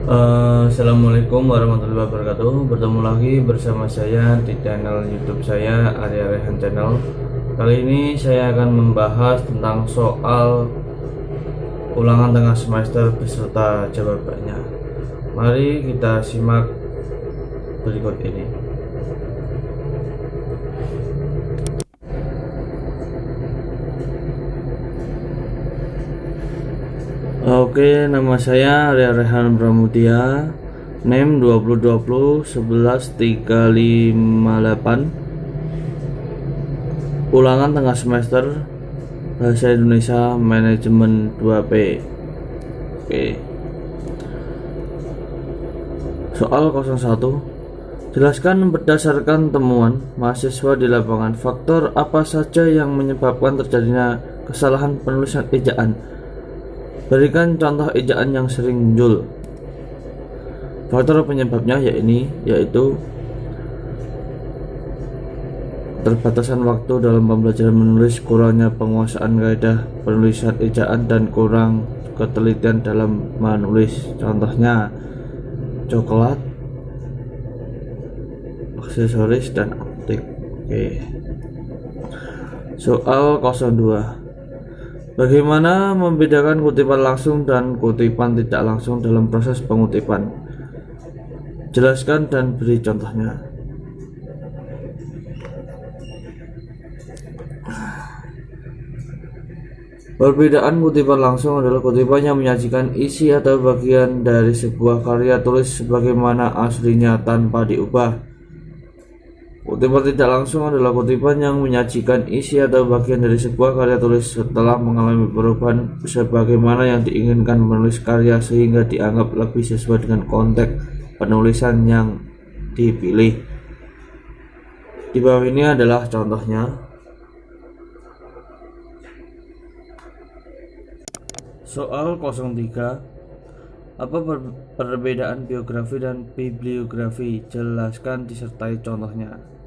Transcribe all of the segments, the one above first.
Assalamualaikum warahmatullahi wabarakatuh. Bertemu lagi bersama saya di channel YouTube saya, Arya Rehan Channel. Kali ini saya akan membahas tentang soal ulangan tengah semester beserta jawabannya. Mari kita simak berikut ini. Oke, nama saya Arya Rehan Pramudia, NEM 2020 11358. Ulangan tengah semester Bahasa Indonesia Manajemen 2P. Oke. Soal 01. Jelaskan berdasarkan temuan mahasiswa di lapangan faktor apa saja yang menyebabkan terjadinya kesalahan penulisan ejaan. Berikan contoh ejaan yang sering muncul. Faktor penyebabnya yaitu terbatasan waktu dalam pembelajaran menulis, kurangnya penguasaan kaidah penulisan ejaan, dan kurang ketelitian dalam menulis. Contohnya coklat, aksesoris, dan optik. Oke. Soal 02. Bagaimana membedakan kutipan langsung dan kutipan tidak langsung dalam proses pengutipan? Jelaskan dan beri contohnya. Perbedaan kutipan langsung adalah kutipan yang menyajikan isi atau bagian dari sebuah karya tulis sebagaimana aslinya tanpa diubah. Kutipan tidak langsung adalah kutipan yang menyajikan isi atau bagian dari sebuah karya tulis setelah mengalami perubahan sebagaimana yang diinginkan penulis karya sehingga dianggap lebih sesuai dengan konteks penulisan yang dipilih. Di bawah ini adalah contohnya. Soal 03. Apa perbedaan biografi dan bibliografi? Jelaskan disertai contohnya.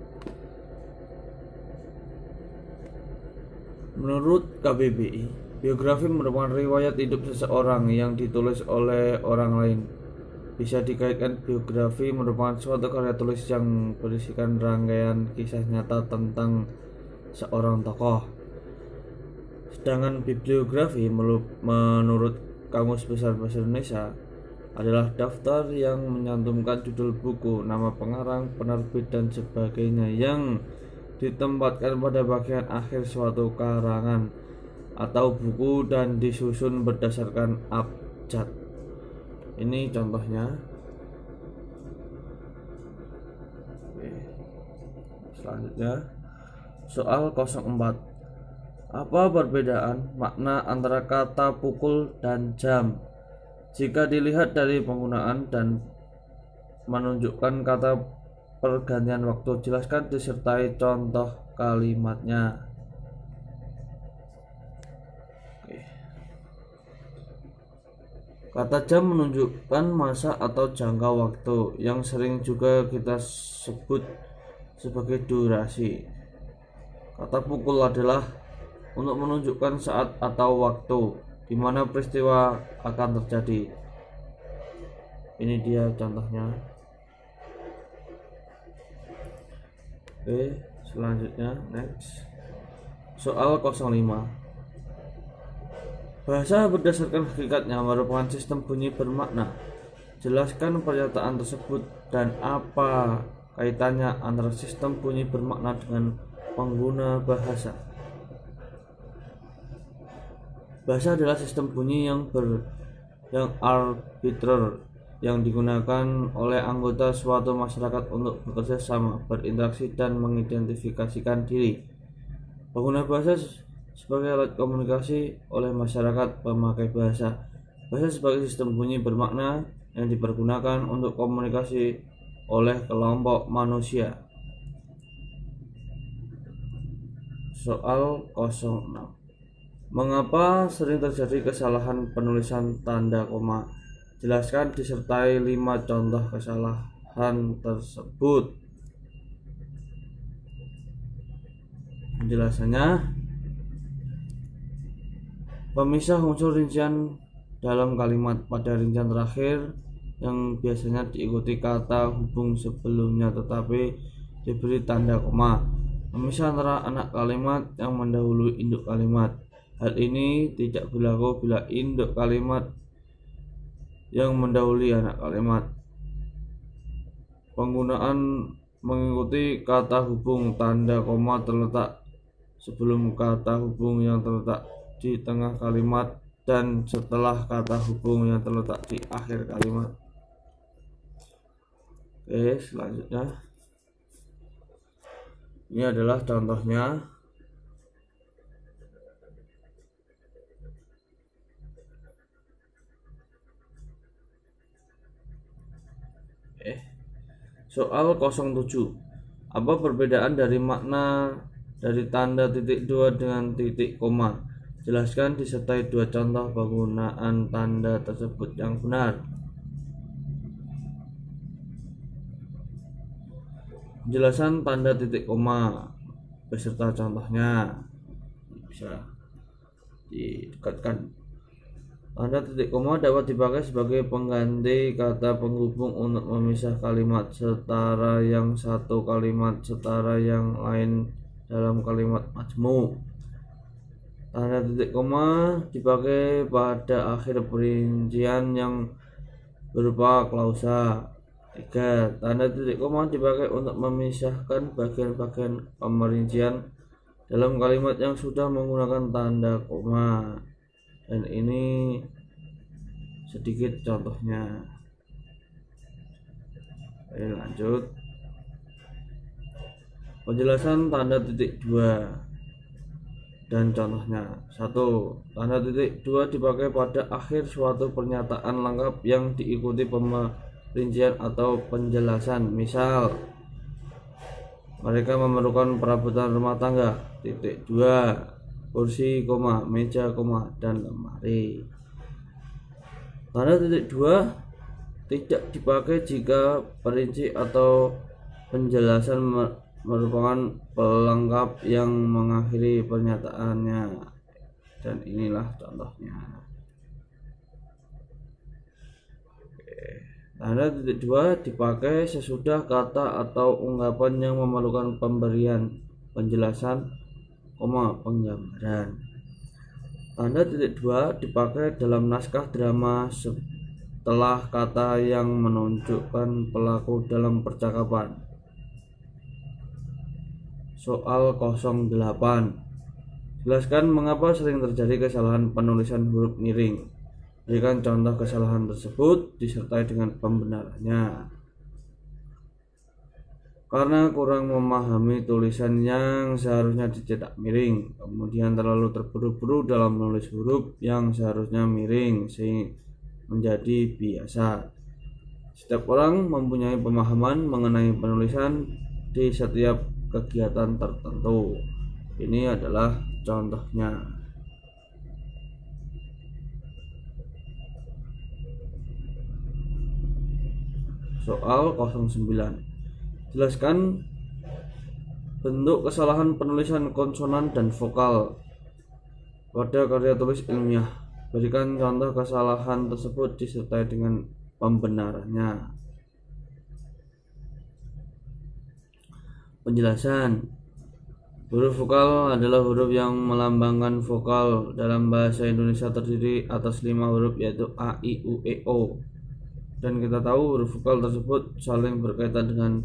Menurut KBBI, biografi merupakan riwayat hidup seseorang yang ditulis oleh orang lain. Bisa dikaitkan biografi merupakan suatu karya tulis yang berisikan rangkaian kisah nyata tentang seorang tokoh. Sedangkan bibliografi menurut Kamus Besar Bahasa Indonesia adalah daftar yang menyantumkan judul buku, nama pengarang, penerbit, dan sebagainya yang ditempatkan pada bagian akhir suatu karangan atau buku dan disusun berdasarkan abjad. Ini contohnya. Oke. Selanjutnya soal 04. Apa perbedaan makna antara kata pukul dan jam jika dilihat dari penggunaan dan menunjukkan kata pergantian waktu? Jelaskan disertai contoh kalimatnya. Oke. Kata jam menunjukkan masa atau jangka waktu yang sering juga kita sebut sebagai durasi. Kata pukul adalah untuk menunjukkan saat atau waktu di mana peristiwa akan terjadi. Ini dia contohnya. Oke, selanjutnya next. Soal 05. Bahasa berdasarkan hakikatnya merupakan sistem bunyi bermakna. Jelaskan pernyataan tersebut dan apa kaitannya antara sistem bunyi bermakna dengan pengguna bahasa. Bahasa adalah sistem bunyi yang arbitrer yang digunakan oleh anggota suatu masyarakat untuk bekerja sama, berinteraksi, dan mengidentifikasikan diri. Pengguna bahasa sebagai alat komunikasi oleh masyarakat pemakai bahasa. Bahasa sebagai sistem bunyi bermakna yang dipergunakan untuk komunikasi oleh kelompok manusia. Soal 06. Mengapa sering terjadi kesalahan penulisan tanda koma? Jelaskan disertai 5 contoh kesalahan tersebut. Penjelasannya, pemisah unsur rincian dalam kalimat pada rincian terakhir yang biasanya diikuti kata hubung sebelumnya tetapi diberi tanda koma. Memisah antara anak kalimat yang mendahului induk kalimat. Hal ini tidak berlaku bila induk kalimat yang mendahului anak kalimat. Penggunaan mengikuti kata hubung. Tanda koma terletak sebelum kata hubung yang terletak di tengah kalimat dan setelah kata hubung yang terletak di akhir kalimat. Oke, selanjutnya ini adalah contohnya. Soal 07. Apa perbedaan dari makna dari tanda titik dua dengan titik koma? Jelaskan disertai dua contoh penggunaan tanda tersebut yang benar. Penjelasan tanda titik koma beserta contohnya bisa didekatkan. Tanda titik koma dapat dipakai sebagai pengganti kata penghubung untuk memisah kalimat setara yang satu kalimat setara yang lain dalam kalimat majmuk. Tanda titik koma dipakai pada akhir perincian yang berupa klausa. 3. Tanda titik koma dipakai untuk memisahkan bagian-bagian pemerincian dalam kalimat yang sudah menggunakan tanda koma. Dan ini sedikit contohnya. Oke, lanjut. Penjelasan tanda titik dua dan contohnya. 1. Tanda titik dua dipakai pada akhir suatu pernyataan lengkap yang diikuti rincian atau penjelasan. Misal, mereka memerlukan perabotan rumah tangga. Titik 2. Kursi, meja, dan lemari. Tanda titik 2 tidak dipakai jika perinci atau penjelasan merupakan pelengkap yang mengakhiri pernyataannya. Dan inilah contohnya. Tanda titik 2 dipakai sesudah kata atau ungkapan yang memerlukan pemberian, penjelasan, penggambaran. Tanda titik 2 dipakai dalam naskah drama setelah kata yang menunjukkan pelaku dalam percakapan. Soal 08. Jelaskan mengapa sering terjadi kesalahan penulisan huruf miring. Berikan contoh kesalahan tersebut disertai dengan pembenarannya. Karena kurang memahami tulisan yang seharusnya dicetak miring, kemudian terlalu terburu-buru dalam menulis huruf yang seharusnya miring sehingga menjadi biasa. Setiap orang mempunyai pemahaman mengenai penulisan di setiap kegiatan tertentu. Ini adalah contohnya. Soal 09. Jelaskan bentuk kesalahan penulisan konsonan dan vokal pada karya tulis ilmiah. Berikan contoh kesalahan tersebut disertai dengan pembenarannya. Penjelasan. Huruf vokal adalah huruf yang melambangkan vokal. Dalam bahasa Indonesia terdiri atas 5 huruf yaitu A, I, U, E, O. Dan kita tahu huruf vokal tersebut saling berkaitan dengan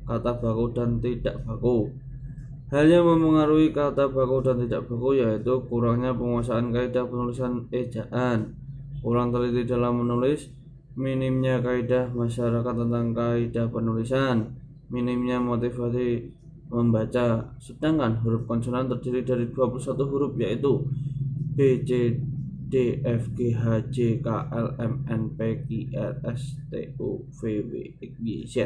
kata baku dan tidak baku. Hal yang mempengaruhi kata baku dan tidak baku yaitu kurangnya penguasaan kaidah penulisan ejaan, kurang teliti dalam menulis, minimnya kaidah masyarakat tentang kaidah penulisan, minimnya motivasi membaca. Sedangkan huruf konsonan terdiri dari 21 huruf yaitu B, C, D, F, G, H, J, K, L, M, N, P, Q, R, S, T, U, V, W, X, Y, Z.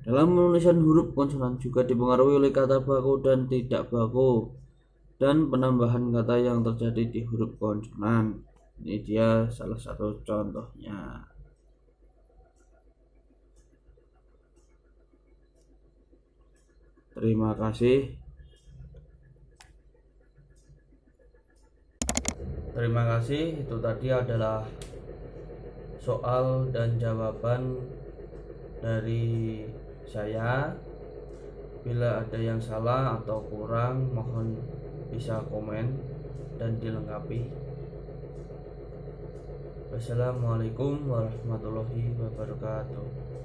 Dalam penulisan huruf konsonan juga dipengaruhi oleh kata baku dan tidak baku dan penambahan kata yang terjadi di huruf konsonan. Ini dia salah satu contohnya. Terima kasih. Itu tadi adalah soal dan jawaban dari saya. Bila ada yang salah atau kurang, mohon bisa komen dan dilengkapi. Wassalamualaikum warahmatullahi wabarakatuh.